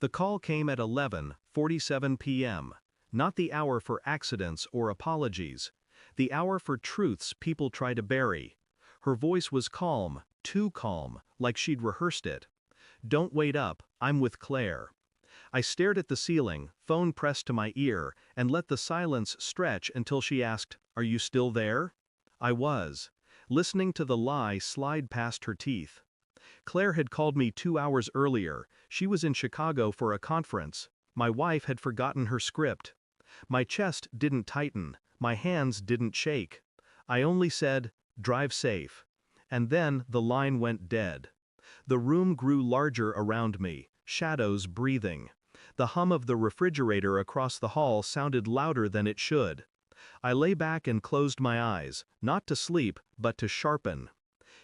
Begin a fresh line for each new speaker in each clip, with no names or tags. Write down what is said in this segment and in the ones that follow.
The call came at 11:47 p.m., not the hour for accidents or apologies, the hour for truths people try to bury. Her voice was calm, too calm, like she'd rehearsed it. "Don't wait up, I'm with Claire." I stared at the ceiling, phone pressed to my ear, and let the silence stretch until she asked, "Are you still there?" I was, listening to the lie slide past her teeth. Claire had called me 2 hours earlier. She was in Chicago for a conference. My wife had forgotten her script. My chest didn't tighten, my hands didn't shake. I only said, "Drive safe." And then the line went dead. The room grew larger around me, shadows breathing. The hum of the refrigerator across the hall sounded louder than it should. I lay back and closed my eyes, not to sleep, but to sharpen.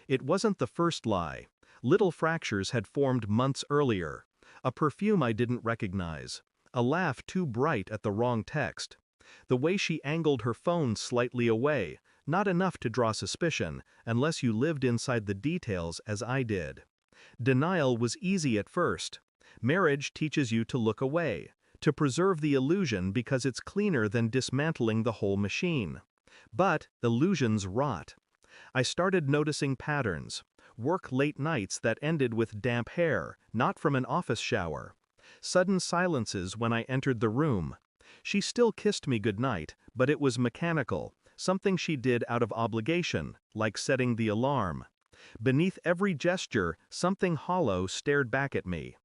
It wasn't the first lie. Little fractures had formed months earlier. A perfume I didn't recognize. A laugh too bright at the wrong text. The way she angled her phone slightly away, not enough to draw suspicion, unless you lived inside the details as I did. Denial was easy at first. Marriage teaches you to look away, to preserve the illusion because it's cleaner than dismantling the whole machine. But illusions rot. I started noticing patterns. Work late nights that ended with damp hair, not from an office shower. Sudden silences when I entered the room. She still kissed me goodnight, but it was mechanical, something she did out of obligation, like setting the alarm. Beneath every gesture, something hollow stared back at me.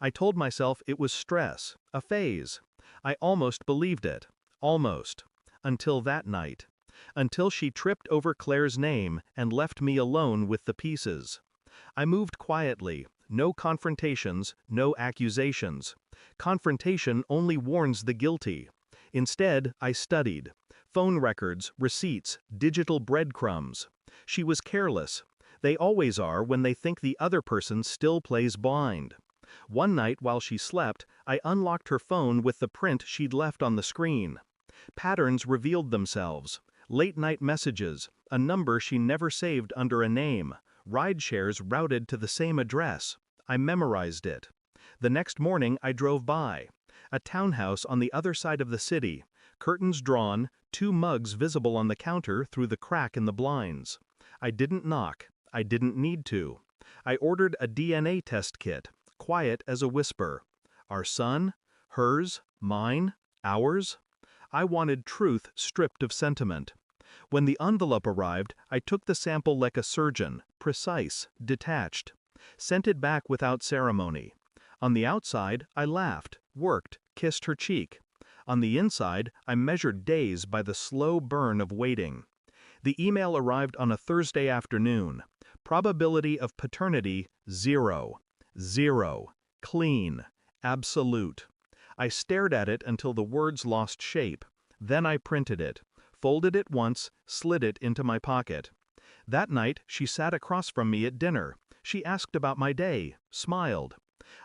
I told myself it was stress, a phase. I almost believed it. Almost. Until that night. Until she tripped over Claire's name and left me alone with the pieces. I moved quietly, no confrontations, no accusations. Confrontation only warns the guilty. Instead, I studied. Phone records, receipts, digital breadcrumbs. She was careless. They always are when they think the other person still plays blind. One night while she slept, I unlocked her phone with the print she'd left on the screen. Patterns revealed themselves. Late-night messages, a number she never saved under a name, ride-shares routed to the same address. I memorized it. The next morning I drove by. A townhouse on the other side of the city, curtains drawn, 2 mugs visible on the counter through the crack in the blinds. I didn't knock. I didn't need to. I ordered a DNA test kit, quiet as a whisper. Our son? Hers? Mine? Ours? I wanted truth stripped of sentiment. When the envelope arrived, I took the sample like a surgeon, precise, detached. Sent it back without ceremony. On the outside, I laughed, worked, kissed her cheek. On the inside, I measured days by the slow burn of waiting. The email arrived on a Thursday afternoon. Probability of paternity, 0. 0. Clean. Absolute. I stared at it until the words lost shape. Then I printed it, folded it once, slid it into my pocket. That night, she sat across from me at dinner. She asked about my day, smiled.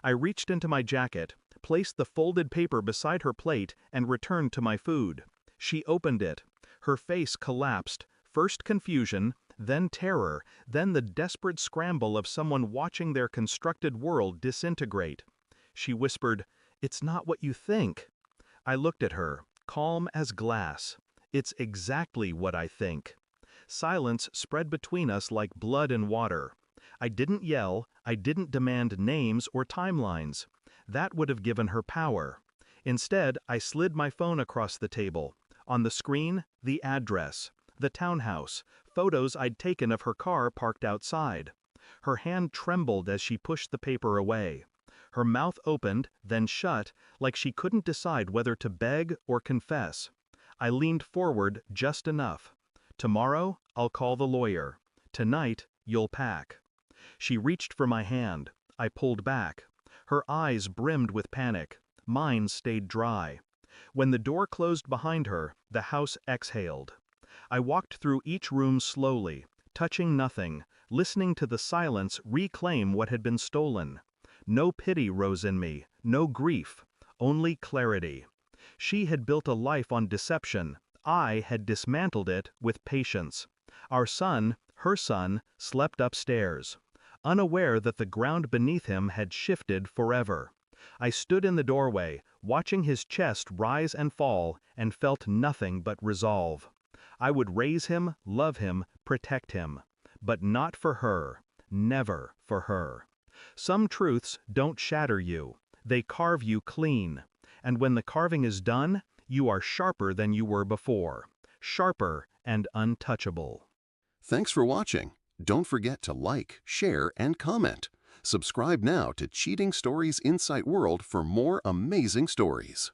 I reached into my jacket, placed the folded paper beside her plate, and returned to my food. She opened it. Her face collapsed, first confusion, then terror, then the desperate scramble of someone watching their constructed world disintegrate. She whispered, "It's not what you think." I looked at her, calm as glass. "It's exactly what I think." Silence spread between us like blood and water. I didn't yell, I didn't demand names or timelines. That would have given her power. Instead, I slid my phone across the table. On the screen, the address, the townhouse, photos I'd taken of her car parked outside. Her hand trembled as she pushed the paper away. Her mouth opened, then shut, like she couldn't decide whether to beg or confess. I leaned forward just enough. "Tomorrow, I'll call the lawyer. Tonight, you'll pack." She reached for my hand. I pulled back. Her eyes brimmed with panic. Mine stayed dry. When the door closed behind her, the house exhaled. I walked through each room slowly, touching nothing, listening to the silence reclaim what had been stolen. No pity rose in me, no grief, only clarity. She had built a life on deception. I had dismantled it with patience. Our son, her son, slept upstairs, unaware that the ground beneath him had shifted forever. I stood in the doorway, watching his chest rise and fall, and felt nothing but resolve. I would raise him, love him, protect him. But not for her. Never for her. Some truths don't shatter you. They carve you clean. And when the carving is done, you are sharper than you were before. Sharper and untouchable.
Thanks for watching. Don't forget to like, share, and comment. Subscribe now to Cheating Stories Insight World for more amazing stories.